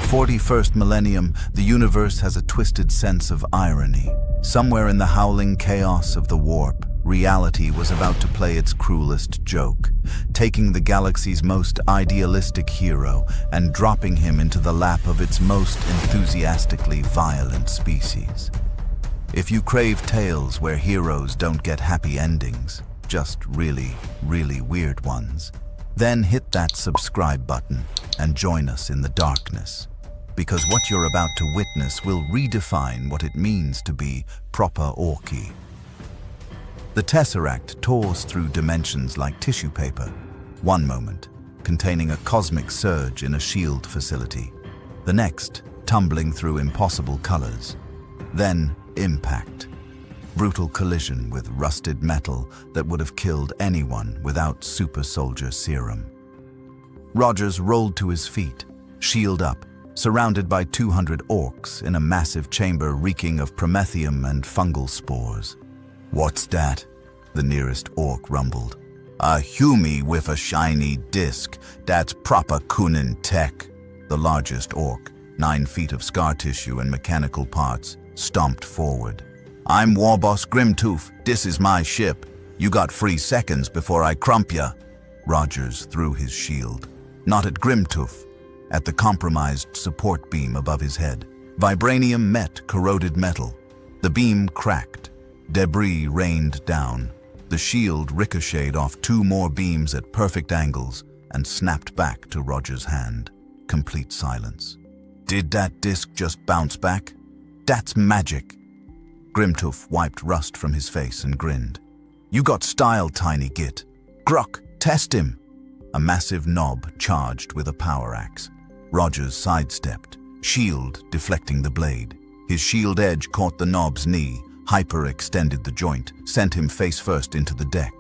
the 41st millennium, the universe has a twisted sense of irony. Somewhere in the howling chaos of the warp, reality was about to play its cruelest joke, taking the galaxy's most idealistic hero and dropping him into the lap of its most enthusiastically violent species. If you crave tales where heroes don't get happy endings, just really, really weird ones, then hit that subscribe button and join us in the darkness. Because what you're about to witness will redefine what it means to be proper Orky. The Tesseract tours through dimensions like tissue paper. One moment, containing a cosmic surge in a shield facility. The next, tumbling through impossible colors. Then, impact. Brutal collision with rusted metal that would have killed anyone without super soldier serum. Rogers rolled to his feet, shield up, surrounded by 200 orcs in a massive chamber reeking of promethium and fungal spores. "What's that?" the nearest orc rumbled. "A humie with a shiny disc. That's proper Kunin tech." The largest orc, 9 feet of scar tissue and mechanical parts, stomped forward. "I'm Warboss Grimtooth. This is my ship. You got 3 seconds before I crump ya." Rogers threw his shield. Not at Grimtooth, at the compromised support beam above his head. Vibranium met corroded metal. The beam cracked. Debris rained down. The shield ricocheted off 2 more beams at perfect angles and snapped back to Rogers' hand. Complete silence. "Did that disc just bounce back? That's magic." Grimtooth wiped rust from his face and grinned. "You got style, tiny git. Grok, test him." A massive knob charged with a power axe. Rogers sidestepped, shield deflecting the blade. His shield edge caught the knob's knee, hyper-extended the joint, sent him face first into the deck.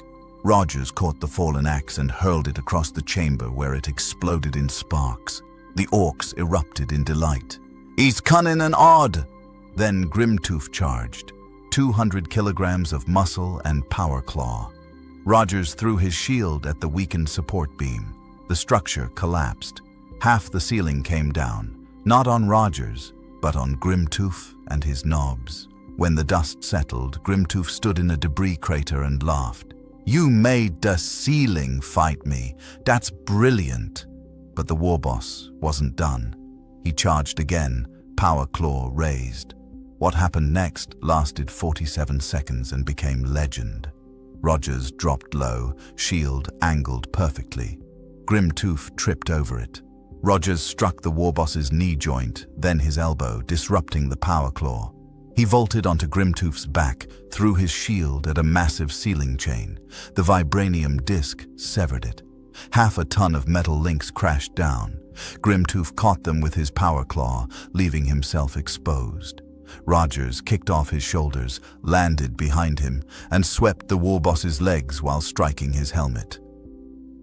Rogers caught the fallen axe and hurled it across the chamber where it exploded in sparks. The orcs erupted in delight. "He's cunning and odd!" Then Grimtooth charged, 200 kilograms of muscle and power claw. Rogers threw his shield at the weakened support beam. The structure collapsed. Half the ceiling came down, not on Rogers, but on Grimtooth and his knobs. When the dust settled, Grimtooth stood in a debris crater and laughed. "You made the ceiling fight me. That's brilliant." But the Warboss wasn't done. He charged again, power claw raised. What happened next lasted 47 seconds and became legend. Rogers dropped low, shield angled perfectly. Grimtooth tripped over it. Rogers struck the Warboss's knee joint, then his elbow, disrupting the power claw. He vaulted onto Grimtooth's back, threw his shield at a massive ceiling chain. The vibranium disc severed it. Half a ton of metal links crashed down. Grimtooth caught them with his power claw, leaving himself exposed. Rogers kicked off his shoulders, landed behind him, and swept the Warboss's legs while striking his helmet.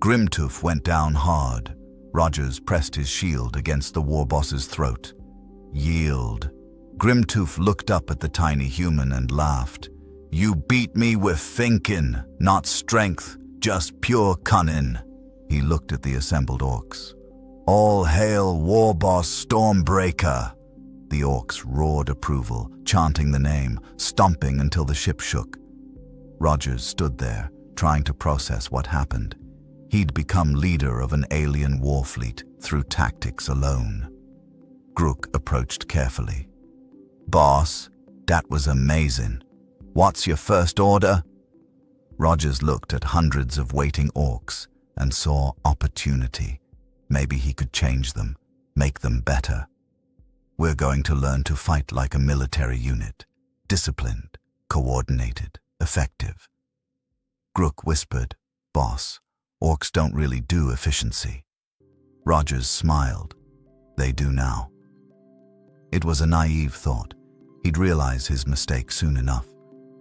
Grimtooth went down hard. Rogers pressed his shield against the Warboss's throat. "Yield." Grimtooth looked up at the tiny human and laughed. "You beat me with thinking, not strength, just pure cunning." He looked at the assembled orcs. "All hail Warboss Stormbreaka." The orcs roared approval, chanting the name, stomping until the ship shook. Rogers stood there, trying to process what happened. He'd become leader of an alien war fleet through tactics alone. Grook approached carefully. "Boss, that was amazing. What's your first order?" Rogers looked at hundreds of waiting orcs and saw opportunity. Maybe he could change them, make them better. "We're going to learn to fight like a military unit. Disciplined, coordinated, effective." Grook whispered, "Boss, orcs don't really do efficiency." Rogers smiled. "They do now." It was a naive thought. He'd realize his mistake soon enough.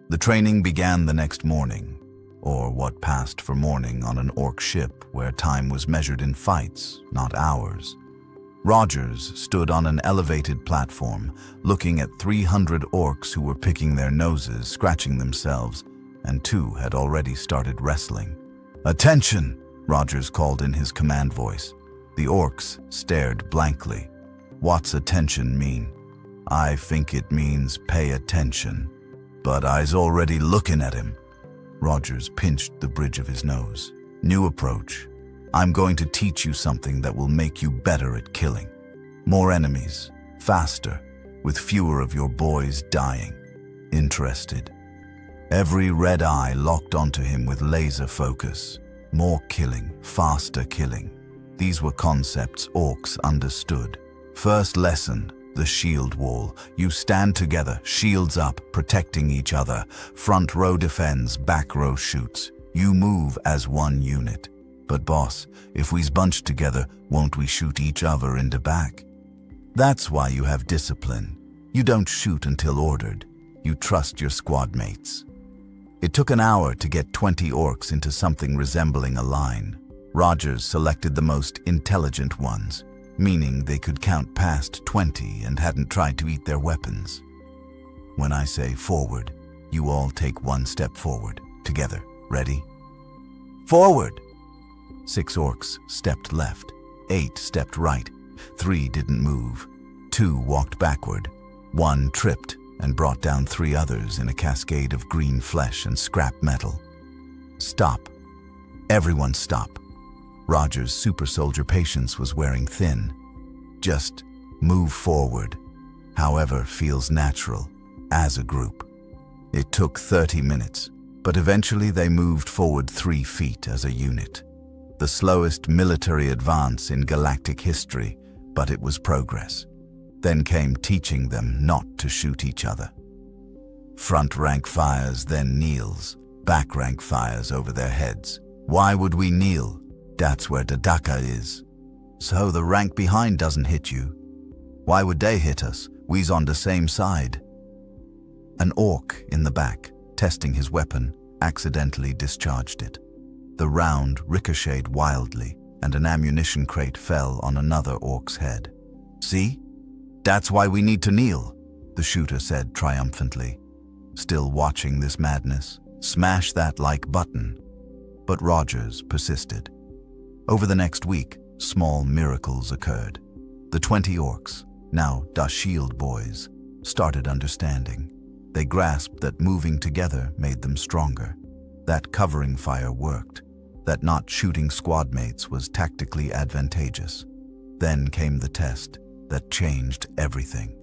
The training began the next morning, or what passed for morning on an orc ship where time was measured in fights, not hours. Rogers stood on an elevated platform, looking at 300 orcs who were picking their noses, scratching themselves, and 2 had already started wrestling. "Attention!" Rogers called in his command voice. The orcs stared blankly. What's attention mean? I think it means pay attention. But I's already looking at him. Rogers pinched the bridge of his nose. New approach. I'm going to teach you something that will make you better at killing. More enemies, faster, with fewer of your boys dying. Interested? Every red eye locked onto him with laser focus. More killing, faster killing. These were concepts Orks understood. First lesson, the shield wall. You stand together, shields up, protecting each other. Front row defends, back row shoots. You move as one unit. But boss, if we's bunched together, won't we shoot each other in the back? That's why you have discipline. You don't shoot until ordered. You trust your squad mates. It took an hour to get 20 orcs into something resembling a line. Rogers selected the most intelligent ones, meaning they could count past 20 and hadn't tried to eat their weapons. When I say forward, you all take one step forward, together. Ready? Forward! 6 orcs stepped left, 8 stepped right, 3 didn't move, 2 walked backward, 1 tripped and brought down 3 others in a cascade of green flesh and scrap metal. Stop. Everyone stop. Roger's super soldier patience was wearing thin. Just move forward, however feels natural, as a group. It took 30 minutes, but eventually they moved forward 3 feet as a unit. The slowest military advance in galactic history, but it was progress. Then came teaching them not to shoot each other. Front rank fires, then kneels. Back rank fires over their heads. Why would we kneel? That's where the Daka is. So the rank behind doesn't hit you. Why would they hit us? We's on the same side. An orc in the back, testing his weapon, accidentally discharged it. The round ricocheted wildly, and an ammunition crate fell on another orc's head. See? That's why we need to kneel, the shooter said triumphantly. Still watching this madness, smash that like button. But Rogers persisted. Over the next week, small miracles occurred. The 20 orcs, now the Shield Boyz, started understanding. They grasped that moving together made them stronger, that covering fire worked, that not shooting squad mates was tactically advantageous. Then came the test that changed everything.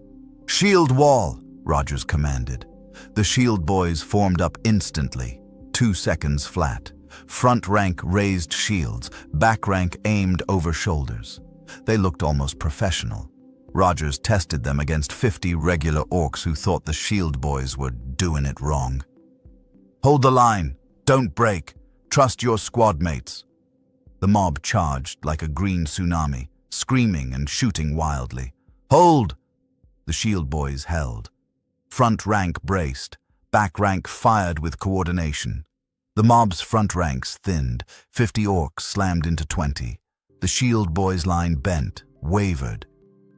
Shield wall, Rogers commanded. The Shield Boyz formed up instantly, 2 seconds flat. Front rank raised shields, back rank aimed over shoulders. They looked almost professional. Rogers tested them against 50 regular orcs who thought the Shield Boyz were doing it wrong. Hold the line. Don't break. Trust your squad mates. The mob charged like a green tsunami, screaming and shooting wildly. Hold! The Shield Boyz held. Front rank braced. Back rank fired with coordination. The mob's front ranks thinned. 50 orcs slammed into 20. The Shield Boyz line bent, wavered.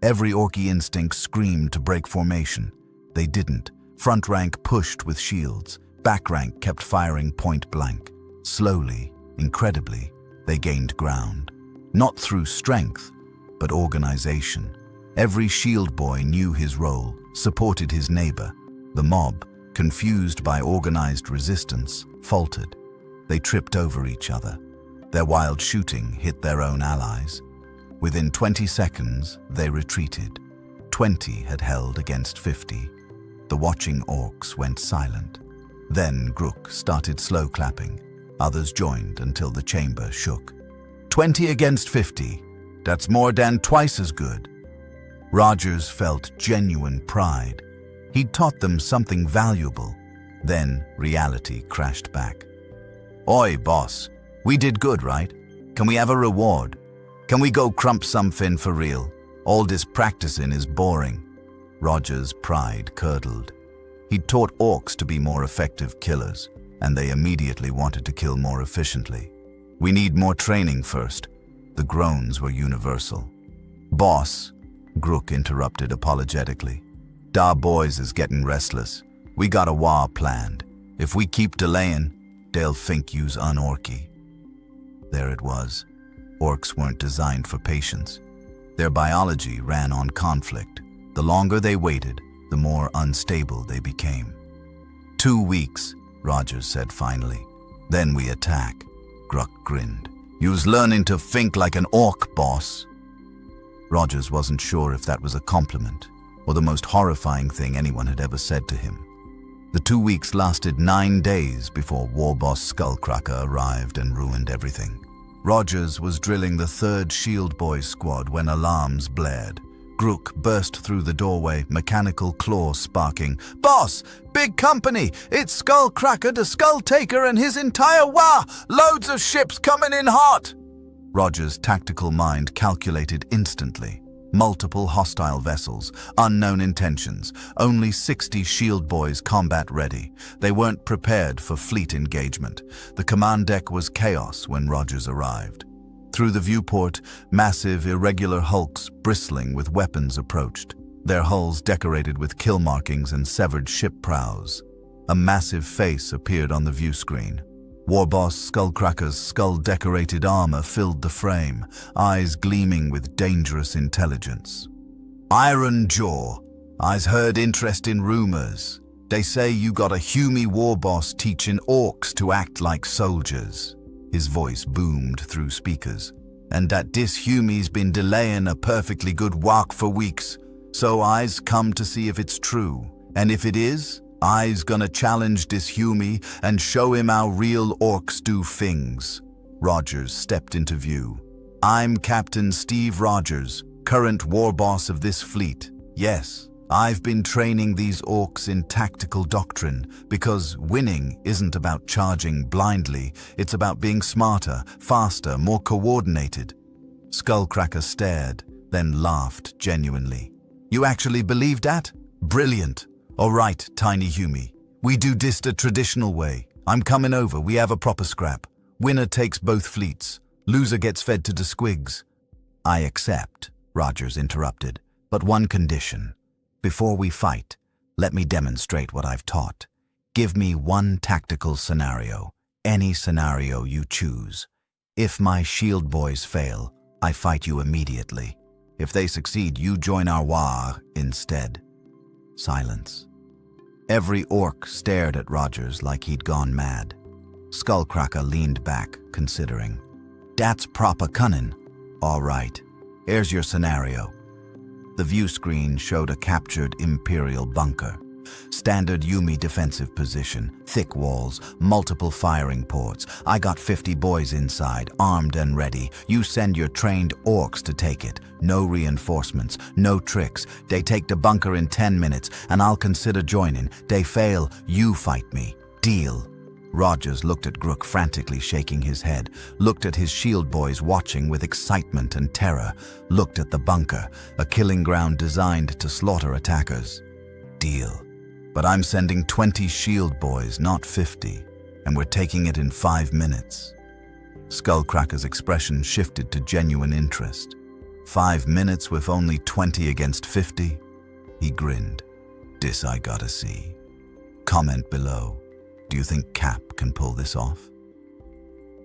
Every orky instinct screamed to break formation. They didn't. Front rank pushed with shields. Back rank kept firing point blank. Slowly, incredibly, they gained ground. Not through strength, but organization. Every Shield Boy knew his role, supported his neighbor. The mob, confused by organized resistance, faltered. They tripped over each other. Their wild shooting hit their own allies. Within 20 seconds, they retreated. 20 had held against 50. The watching orcs went silent. Then Grook started slow clapping. Others joined until the chamber shook. 20 against 50. That's more than twice as good. Rogers felt genuine pride. He'd taught them something valuable. Then reality crashed back. Oi, boss. We did good, right? Can we have a reward? Can we go crump something for real? All this practicing is boring. Rogers' pride curdled. He'd taught orcs to be more effective killers, and they immediately wanted to kill more efficiently. We need more training first. The groans were universal. Boss, Grook interrupted apologetically. Da boys is getting restless. We got a Waaagh planned. If we keep delaying, they'll think you's unorky. There it was. Orcs weren't designed for patience. Their biology ran on conflict. The longer they waited, the more unstable they became. 2 weeks, Rogers said finally. Then we attack. Gruck grinned. You's learning to think like an orc, boss. Rogers wasn't sure if that was a compliment or the most horrifying thing anyone had ever said to him. The 2 weeks lasted 9 days before Warboss Stormbreaka arrived and ruined everything. Rogers was drilling the 3rd Shield Boyz squad when alarms blared. Grook burst through the doorway, mechanical claw sparking. Boss! Big company! It's Stormbreaka the Skull Taker and his entire Waaagh! Loads of ships coming in hot! Rogers' tactical mind calculated instantly. Multiple hostile vessels, unknown intentions, only 60 Shield Boyz combat ready. They weren't prepared for fleet engagement. The command deck was chaos when Rogers arrived. Through the viewport, massive, irregular hulks bristling with weapons approached, their hulls decorated with kill markings and severed ship prows. A massive face appeared on the view screen. Warboss Stormbreaka's skull-decorated armor filled the frame, eyes gleaming with dangerous intelligence. Iron Jaw, I's heard interest in rumors. They say you got a Humy Warboss teaching orcs to act like soldiers. His voice boomed through speakers. And that this Humy's been delaying a perfectly good Waaagh for weeks, so I's come to see if it's true. And if it is, I's gonna challenge this Humy and show him how real orcs do things. Rogers stepped into view. I'm Captain Steve Rogers, current warboss of this fleet. Yes, I've been training these orcs in tactical doctrine because winning isn't about charging blindly, it's about being smarter, faster, more coordinated. Stormbreaka stared, then laughed genuinely. You actually believe that? Brilliant. All right, tiny Humy. We do this the traditional way. I'm coming over, we have a proper scrap. Winner takes both fleets. Loser gets fed to the squigs. I accept, Rogers interrupted, but one condition. Before we fight, let me demonstrate what I've taught. Give me one tactical scenario, any scenario you choose. If my Shield Boyz fail, I fight you immediately. If they succeed, you join our Waaagh instead. Silence. Every orc stared at Rogers like he'd gone mad. Stormbreaka leaned back, considering. That's proper cunning. All right, here's your scenario. The view screen showed a captured Imperial bunker. Standard Humy defensive position, thick walls, multiple firing ports. I got 50 boys inside, armed and ready. You send your trained orcs to take it. No reinforcements, no tricks. They take the bunker in 10 minutes, and I'll consider joining. They fail, you fight me. Deal. Rogers looked at Grook frantically shaking his head, looked at his Shield Boyz watching with excitement and terror, looked at the bunker, a killing ground designed to slaughter attackers. Deal. But I'm sending 20 Shield Boyz, not 50, and we're taking it in 5 minutes. Stormbreaka's expression shifted to genuine interest. 5 minutes with only 20 against 50? He grinned. This I gotta see. Comment below. Do you think Cap can pull this off?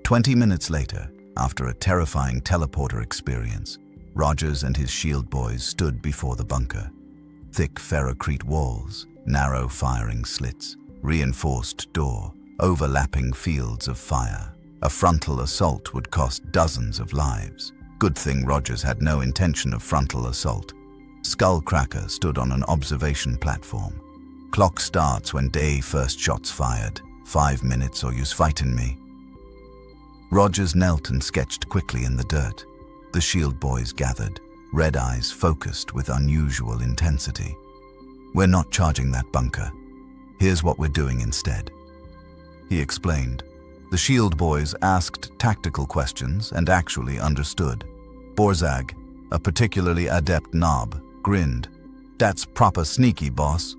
20 minutes later, after a terrifying teleporter experience, Rogers and his Shield Boyz stood before the bunker. Thick ferrocrete walls, narrow firing slits, reinforced door, overlapping fields of fire. A frontal assault would cost dozens of lives. Good thing Rogers had no intention of frontal assault. Stormbreaka stood on an observation platform. Clock starts when day first shots fired. 5 minutes or you's fighting me. Rogers knelt and sketched quickly in the dirt. The Shield Boyz gathered, red eyes focused with unusual intensity. We're not charging that bunker. Here's what we're doing instead. He explained. The Shield Boyz asked tactical questions and actually understood. Borzag, a particularly adept knob, grinned. That's proper sneaky, boss.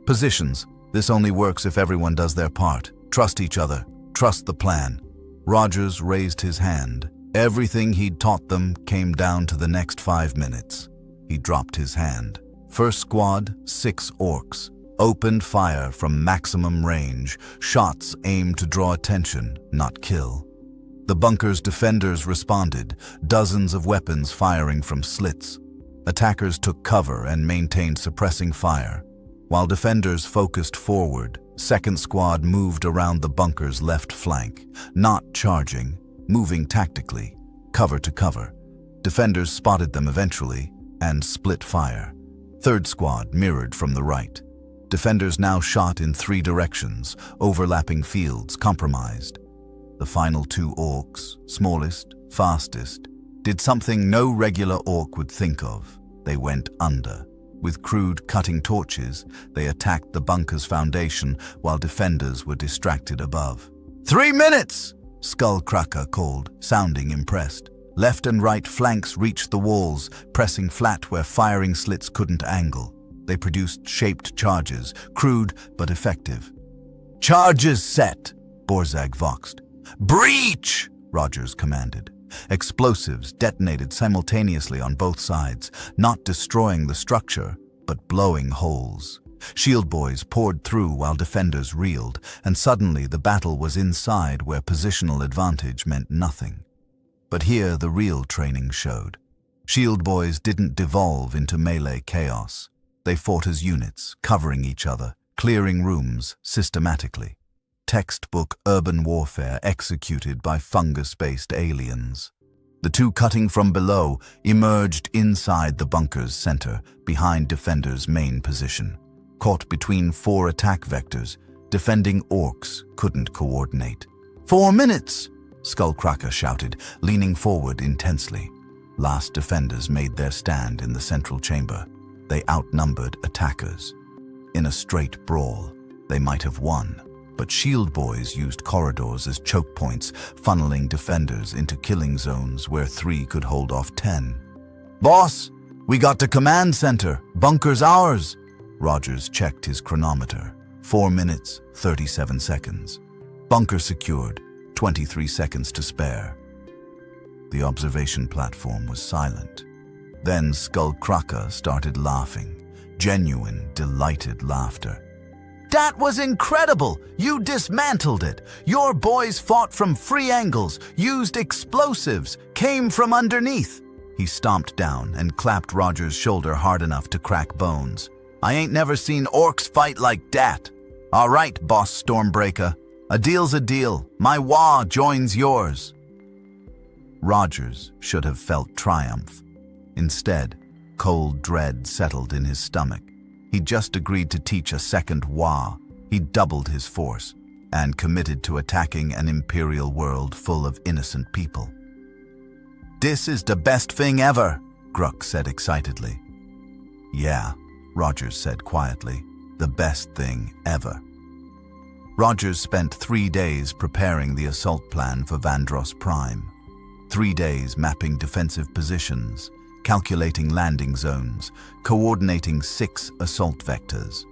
Positions. This only works if everyone does their part. Trust each other. Trust the plan. Rogers raised his hand. Everything he'd taught them came down to the next 5 minutes. He dropped his hand. First squad, 6 orcs. Opened fire from maximum range. Shots aimed to draw attention, not kill. The bunker's defenders responded, dozens of weapons firing from slits. Attackers took cover and maintained suppressing fire. While defenders focused forward, second squad moved around the bunker's left flank, not charging, moving tactically, cover to cover. Defenders spotted them eventually and split fire. Third squad mirrored from the right. Defenders now shot in 3 directions, overlapping fields, compromised. The final 2 orcs, smallest, fastest, did something no regular orc would think of. They went under. With crude cutting torches, they attacked the bunker's foundation while defenders were distracted above. 3 minutes! Skullcracker called, sounding impressed. Left and right flanks reached the walls, pressing flat where firing slits couldn't angle. They produced shaped charges, crude but effective. Charges set, Borzag voxed. Breach! Rogers commanded. Explosives detonated simultaneously on both sides, not destroying the structure, but blowing holes. Shield Boyz poured through while defenders reeled, and suddenly the battle was inside where positional advantage meant nothing. But here the real training showed. Shield Boyz didn't devolve into melee chaos. They fought as units, covering each other, clearing rooms systematically. Textbook urban warfare executed by fungus-based aliens. The 2 cutting from below emerged inside the bunker's center, behind defenders' main position. Caught between 4 attack vectors, defending orcs couldn't coordinate. 4 minutes! Skullcracker shouted, leaning forward intensely. Last defenders made their stand in the central chamber. They outnumbered attackers. In a straight brawl, they might have won. But Shield Boyz used corridors as choke points, funneling defenders into killing zones where 3 could hold off 10. Boss, we got to command center. Bunker's ours. Rogers checked his chronometer. 4 minutes, 37 seconds. Bunker secured, 23 seconds to spare. The observation platform was silent. Then Skullcracker started laughing. Genuine, delighted laughter. That was incredible! You dismantled it! Your boys fought from free angles, used explosives, came from underneath. He stomped down and clapped Rogers' shoulder hard enough to crack bones. I ain't never seen orcs fight like that. All right, Boss Stormbreaka. A deal's a deal. My Waaagh joins yours. Rogers should have felt triumph. Instead, cold dread settled in his stomach. He'd just agreed to teach a second Waaagh. He'd doubled his force and committed to attacking an imperial world full of innocent people. This is the best thing ever, Gruk said excitedly. Yeah, Rogers said quietly, the best thing ever. Rogers spent 3 days preparing the assault plan for Vandross Prime. 3 days mapping defensive positions, calculating landing zones, coordinating 6 assault vectors.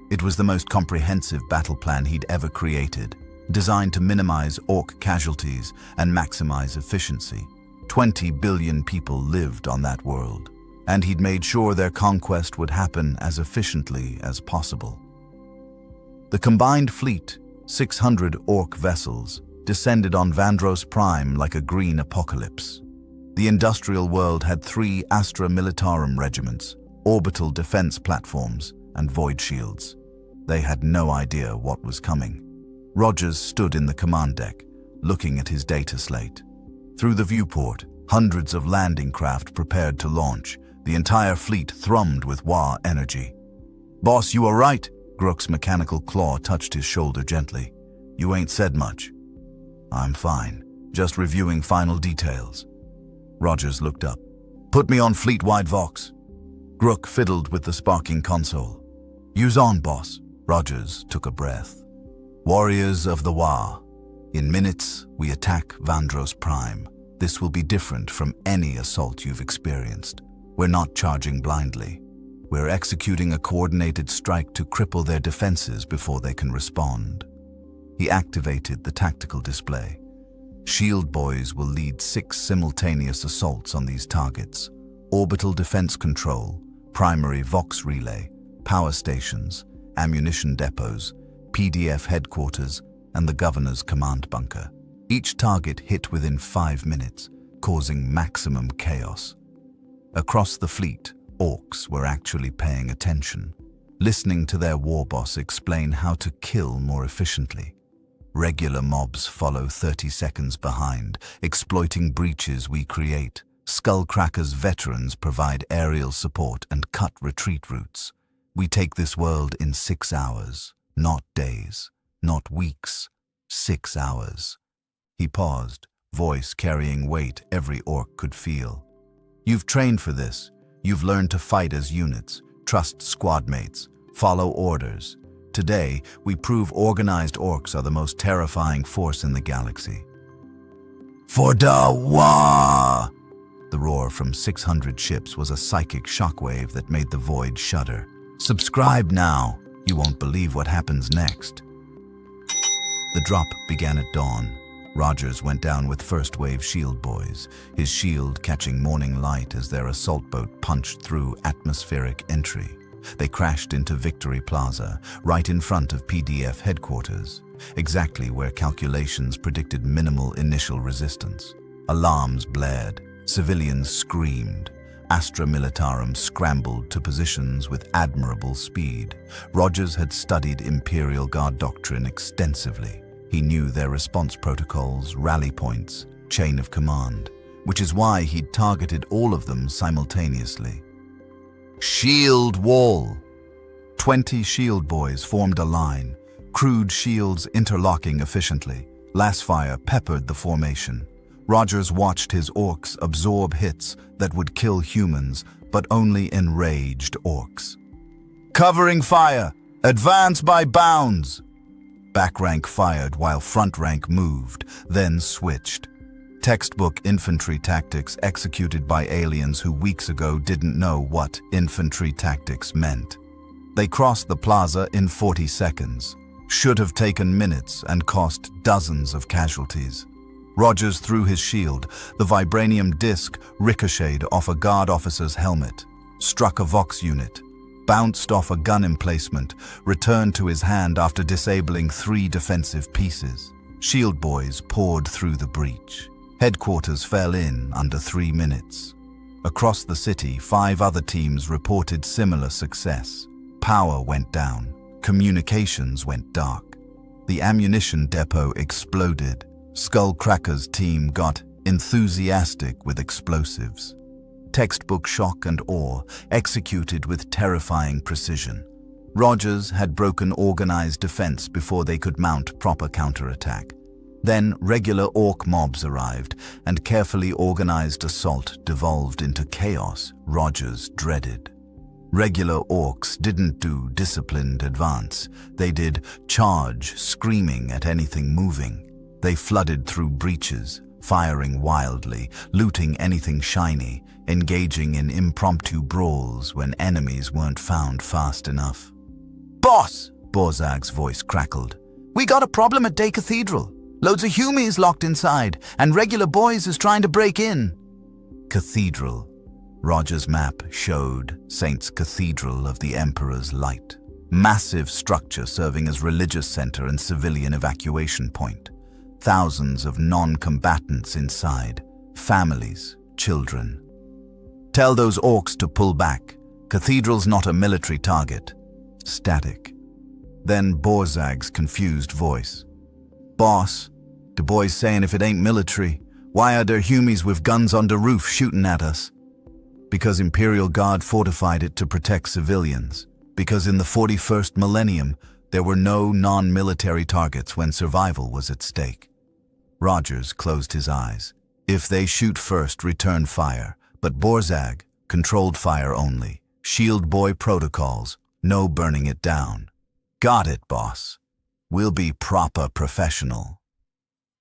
It was the most comprehensive battle plan he'd ever created, designed to minimize orc casualties and maximize efficiency. 20 billion people lived on that world, and he'd made sure their conquest would happen as efficiently as possible. The combined fleet, 600 orc vessels, descended on Vandross Prime like a green apocalypse. The industrial world had 3 Astra Militarum regiments, orbital defense platforms, and void shields. They had no idea what was coming. Rogers stood in the command deck, looking at his data slate. Through the viewport, hundreds of landing craft prepared to launch. The entire fleet thrummed with Waaagh energy. Boss, you are right. Gruk's mechanical claw touched his shoulder gently. You ain't said much. I'm fine, just reviewing final details. Rogers looked up. Put me on fleet-wide Vox. Gruk fiddled with the sparking console. Use on, boss. Rogers took a breath. Warriors of the Waaagh. In minutes, we attack Vandross Prime. This will be different from any assault you've experienced. We're not charging blindly. We're executing a coordinated strike to cripple their defenses before they can respond. He activated the tactical display. Shield Boyz will lead 6 simultaneous assaults on these targets. Orbital defense control, primary Vox relay, power stations, ammunition depots, PDF headquarters, and the governor's command bunker. Each target hit within 5 minutes, causing maximum chaos. Across the fleet, Orks were actually paying attention, listening to their warboss explain how to kill more efficiently. Regular mobs follow 30 seconds behind, exploiting breaches we create. Skullcracker's veterans provide aerial support and cut retreat routes. We take this world in 6 hours, not days, not weeks, 6 hours. He paused, voice carrying weight every orc could feel. You've trained for this. You've learned to fight as units, trust squad mates, follow orders. Today, we prove organized orcs are the most terrifying force in the galaxy. For the Waaagh! The roar from 600 ships was a psychic shockwave that made the void shudder. Subscribe now. You won't believe what happens next. The drop began at dawn. Rogers went down with first wave Shield Boyz, his shield catching morning light as their assault boat punched through atmospheric entry. They crashed into Victory Plaza, right in front of PDF headquarters, exactly where calculations predicted minimal initial resistance. Alarms blared, civilians screamed. Astra Militarum scrambled to positions with admirable speed. Rogers had studied Imperial Guard doctrine extensively. He knew their response protocols, rally points, chain of command, which is why he'd targeted all of them simultaneously. Shield wall! 20 Shield Boyz formed a line, crude shields interlocking efficiently. Lasfire peppered the formation. Rogers watched his orcs absorb hits that would kill humans, but only enraged orcs. Covering fire! Advance by bounds! Back rank fired while front rank moved, then switched. Textbook infantry tactics executed by aliens who weeks ago didn't know what infantry tactics meant. They crossed the plaza in 40 seconds. Should have taken minutes and cost dozens of casualties. Rogers threw his shield. The vibranium disc ricocheted off a guard officer's helmet, struck a Vox unit, bounced off a gun emplacement, returned to his hand after disabling 3 defensive pieces. Shield Boyz poured through the breach. Headquarters fell in under 3 minutes. Across the city, 5 other teams reported similar success. Power went down. Communications went dark. The ammunition depot exploded. Skullcracker's team got enthusiastic with explosives. Textbook shock and awe, executed with terrifying precision. Rogers had broken organized defense before they could mount proper counterattack. Then regular orc mobs arrived, and carefully organized assault devolved into chaos Rogers dreaded. Regular orcs didn't do disciplined advance. They did charge, screaming at anything moving. They flooded through breaches, firing wildly, looting anything shiny, engaging in impromptu brawls when enemies weren't found fast enough. "Boss!" Borzag's voice crackled. "We got a problem at Day Cathedral. Loads of humies locked inside, and regular boys is trying to break in." Cathedral. Rogers' map showed Saint's Cathedral of the Emperor's Light. Massive structure serving as religious center and civilian evacuation point. Thousands of non-combatants inside. Families, children. "Tell those orcs to pull back. Cathedral's not a military target." Static. Then Borzag's confused voice. "Boss, the boys saying if it ain't military, why are there humies with guns on the roof shooting at us?" Because Imperial Guard fortified it to protect civilians. Because in the 41st millennium, there were no non-military targets when survival was at stake. Rogers closed his eyes. If they shoot first, return fire. But Borzag, controlled fire only. Shield Boy protocols, no burning it down. "Got it, boss. We'll be proper professional."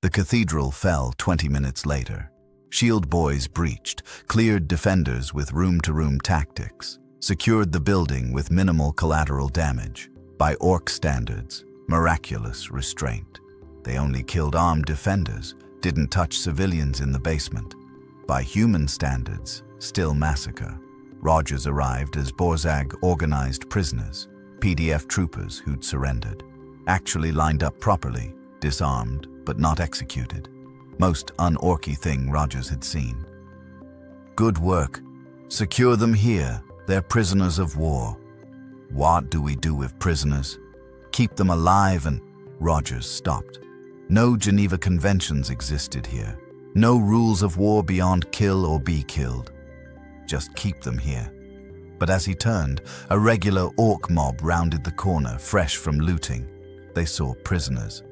The cathedral fell 20 minutes later. Shield Boyz breached, cleared defenders with room-to-room tactics, secured the building with minimal collateral damage. By Ork standards, miraculous restraint. They only killed armed defenders, didn't touch civilians in the basement. By human standards, still massacre. Rogers arrived as Borzag organized prisoners, PDF troopers who'd surrendered. Actually lined up properly, disarmed, but not executed. most un-orky thing Rogers had seen. "Good work. Secure them here. They're prisoners of war." "What do we do with prisoners?" "Keep them alive and—" Rogers stopped. No Geneva Conventions existed here. No rules of war beyond kill or be killed. Just keep them here. But as he turned, a regular orc mob rounded the corner, fresh from looting. They saw prisoners.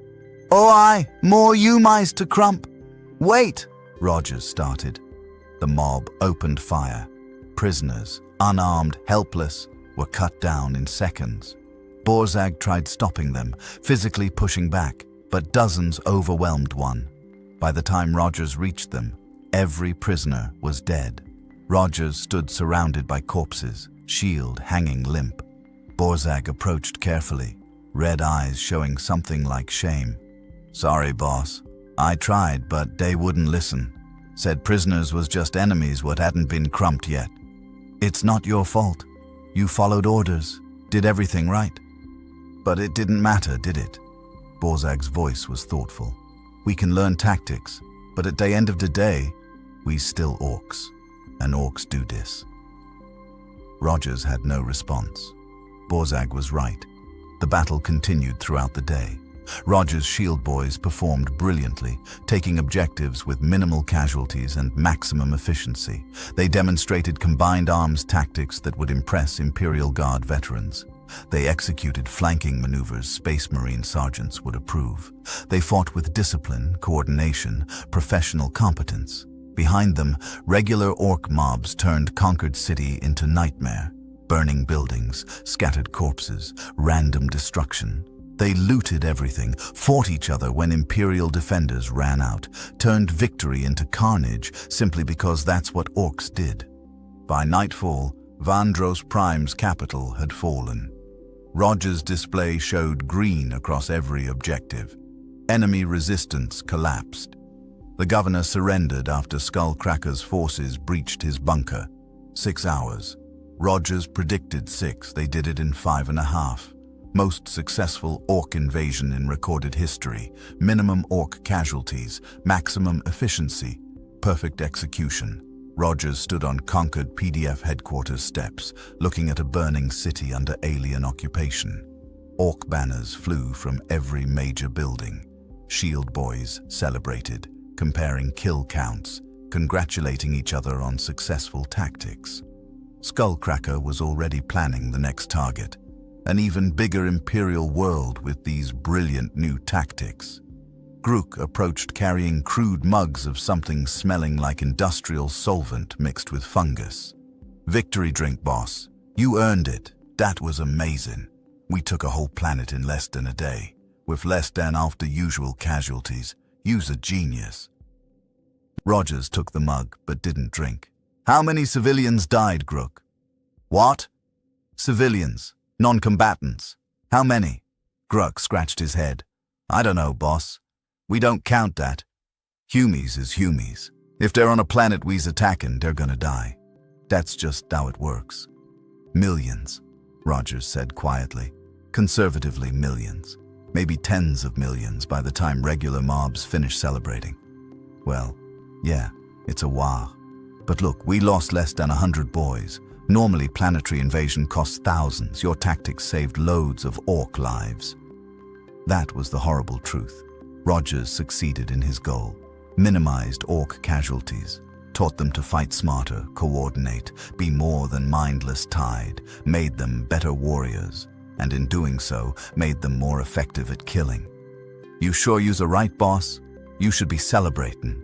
"Oh aye, more you mice to crump." "Wait," Rogers started. The mob opened fire. Prisoners, unarmed, helpless, were cut down in seconds. Waaagh tried stopping them, physically pushing back, but dozens overwhelmed one. By the time Rogers reached them, every prisoner was dead. Rogers stood surrounded by corpses, shield hanging limp. Waaagh approached carefully, red eyes showing something like shame. "Sorry, boss. I tried, but they wouldn't listen. Said prisoners was just enemies what hadn't been crumped yet." "It's not your fault. You followed orders, did everything right." "But it didn't matter, did it?" Waagh's voice was thoughtful. "We can learn tactics, but at the end of the day, we still orcs. And orcs do this." Rogers had no response. Waaagh was right. The battle continued throughout the day. Rogers' Shield Boyz performed brilliantly, taking objectives with minimal casualties and maximum efficiency. They demonstrated combined arms tactics that would impress Imperial Guard veterans. They executed flanking maneuvers Space Marine sergeants would approve. They fought with discipline, coordination, professional competence. Behind them, regular orc mobs turned conquered city into nightmare. Burning buildings, scattered corpses, random destruction. They looted everything, fought each other when Imperial defenders ran out, turned victory into carnage simply because that's what orcs did. By nightfall, Vandros Prime's capital had fallen. Rogers' display showed green across every objective. Enemy resistance collapsed. The governor surrendered after Skullcracker's forces breached his bunker. 6 hours. Rogers predicted 6. They did it in 5.5. Most successful orc invasion in recorded history. Minimum orc casualties. Maximum efficiency. Perfect execution. Rogers stood on conquered PDF headquarters steps, looking at a burning city under alien occupation. Orc banners flew from every major building. Shield Boyz celebrated, comparing kill counts, congratulating each other on successful tactics. Skullcracker was already planning the next target, an even bigger Imperial world with these brilliant new tactics. Grook approached carrying crude mugs of something smelling like industrial solvent mixed with fungus. "Victory drink, boss. You earned it. That was amazing. We took a whole planet in less than a day, with less than half the usual casualties. You's a genius." Rogers took the mug, but didn't drink. "How many civilians died, Grook?" "What?" "Civilians. Non-combatants. How many?" Grook scratched his head. "I don't know, boss. We don't count that. Humies is humies. If they're on a planet we's attacking, they're gonna die. That's just how it works." "Millions," Rogers said quietly. "Conservatively millions. Maybe tens of millions by the time regular mobs finish celebrating." "Well, yeah, it's a Waaagh. But look, we lost less than 100 boys. Normally, planetary invasion costs thousands. Your tactics saved loads of orc lives." That was the horrible truth. Rogers succeeded in his goal. Minimized orc casualties. Taught them to fight smarter, coordinate, be more than mindless tide. Made them better warriors. And in doing so, made them more effective at killing. "You sure you's a right, boss? You should be celebrating."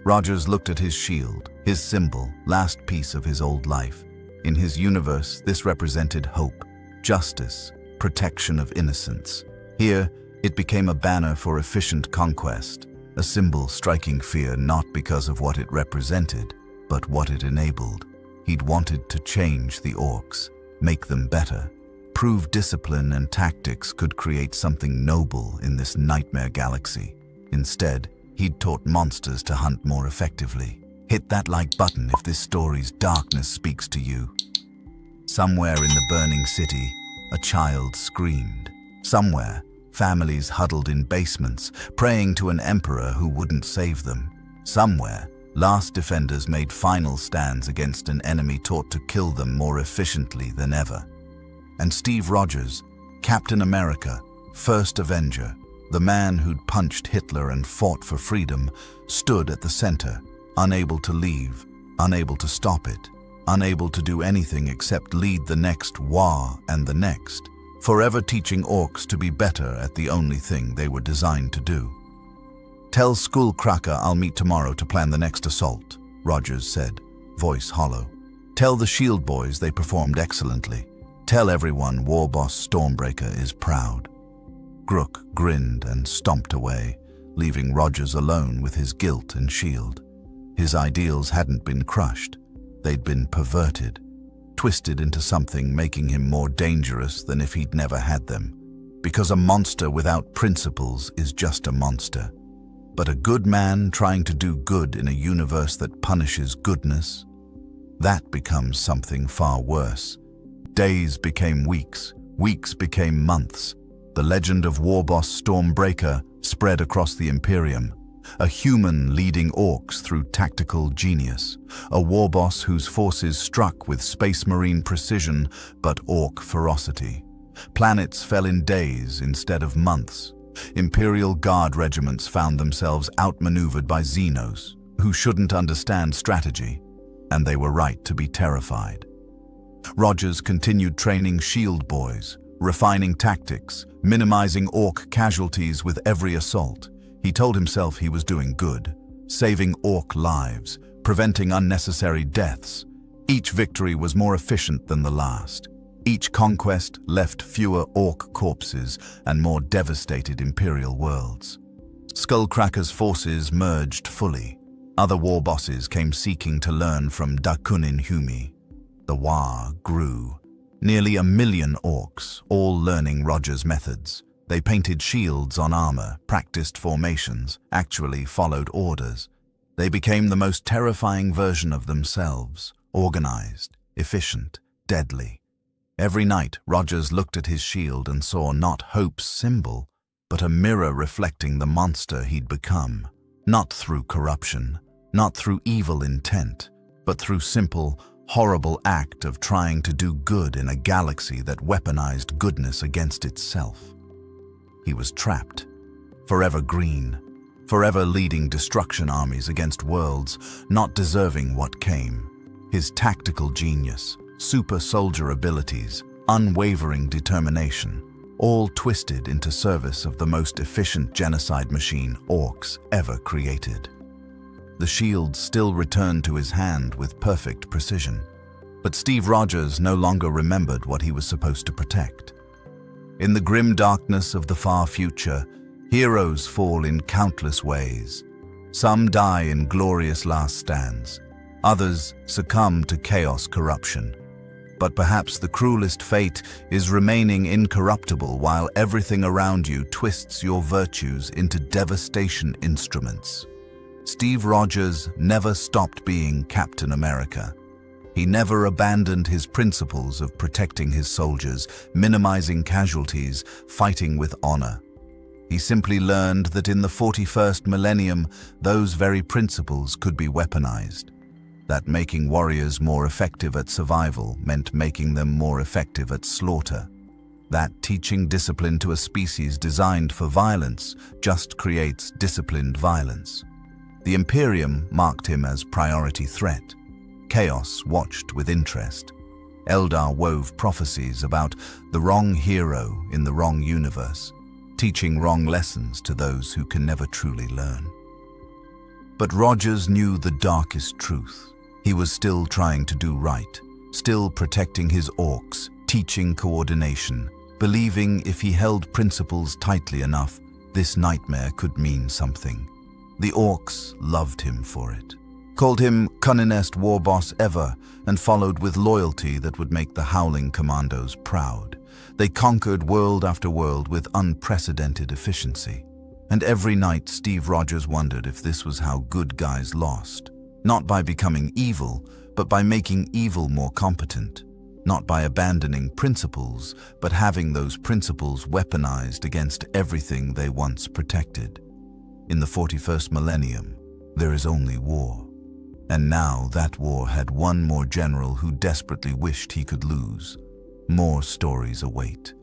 Rogers looked at his shield, his symbol, last piece of his old life. In his universe, this represented hope, justice, protection of innocence. Here, it became a banner for efficient conquest, a symbol striking fear not because of what it represented, but what it enabled. He'd wanted to change the orcs, make them better, prove discipline and tactics could create something noble in this nightmare galaxy. Instead, he'd taught monsters to hunt more effectively. Hit that like button if this story's darkness speaks to you. Somewhere in the burning city, a child screamed. Somewhere, families huddled in basements, praying to an emperor who wouldn't save them. Somewhere, last defenders made final stands against an enemy taught to kill them more efficiently than ever. And Steve Rogers, Captain America, first Avenger, the man who'd punched Hitler and fought for freedom, stood at the center, unable to leave, unable to stop it, unable to do anything except lead the next Waaagh and the next, forever teaching Orks to be better at the only thing they were designed to do. "Tell Skullcracker I'll meet tomorrow to plan the next assault," Rogers said, voice hollow. "Tell the Shield Boyz they performed excellently. Tell everyone Warboss Stormbreaka is proud." Grook grinned and stomped away, leaving Rogers alone with his guilt and shield. His ideals hadn't been crushed. They'd been perverted, twisted into something making him more dangerous than if he'd never had them. Because a monster without principles is just a monster. But a good man trying to do good in a universe that punishes goodness, that becomes something far worse. Days became weeks, weeks became months. The legend of Warboss Stormbreaka spread across the Imperium. A human leading Orks through tactical genius. A warboss whose forces struck with space marine precision but Ork ferocity. Planets fell in days instead of months. Imperial Guard regiments found themselves outmaneuvered by Xenos, who shouldn't understand strategy, and they were right to be terrified. Rogers continued training Shield Boyz, refining tactics, minimizing Ork casualties with every assault. He told himself he was doing good, saving Ork lives, preventing unnecessary deaths. Each victory was more efficient than the last. Each conquest left fewer Ork corpses and more devastated Imperial worlds. Skullcracker's forces merged fully. Other warbosses came seeking to learn from Dakunin Humi. The Waaagh grew. Nearly 1 million Orks, all learning Rogers' methods. They painted shields on armor, practiced formations, actually followed orders. They became the most terrifying version of themselves, organized, efficient, deadly. Every night, Rogers looked at his shield and saw not hope's symbol, but a mirror reflecting the monster he'd become. Not through corruption, not through evil intent, but through simple, horrible act of trying to do good in a galaxy that weaponized goodness against itself. He was trapped, forever green, forever leading destruction armies against worlds not deserving what came. His tactical genius, super soldier abilities, unwavering determination, all twisted into service of the most efficient genocide machine Orks ever created. The shield still returned to his hand with perfect precision, but Steve Rogers no longer remembered what he was supposed to protect. In the grim darkness of the far future, heroes fall in countless ways. Some die in glorious last stands. Others succumb to chaos corruption. But perhaps the cruelest fate is remaining incorruptible while everything around you twists your virtues into devastation instruments. Steve Rogers never stopped being Captain America. He never abandoned his principles of protecting his soldiers, minimizing casualties, fighting with honor. He simply learned that in the 41st millennium, those very principles could be weaponized. That making warriors more effective at survival meant making them more effective at slaughter. That teaching discipline to a species designed for violence just creates disciplined violence. The Imperium marked him as priority threat. Chaos watched with interest. Eldar wove prophecies about the wrong hero in the wrong universe, teaching wrong lessons to those who can never truly learn. But Rogers knew the darkest truth. He was still trying to do right, still protecting his Orks, teaching coordination, believing if he held principles tightly enough, this nightmare could mean something. The Orks loved him for it, called him cunningest warboss ever, and followed with loyalty that would make the Howling Commandos proud. They conquered world after world with unprecedented efficiency. And every night Steve Rogers wondered if this was how good guys lost. Not by becoming evil, but by making evil more competent. not by abandoning principles, but having those principles weaponized against everything they once protected. In the 41st millennium, there is only war. And now that war had one more general who desperately wished he could lose. More stories await.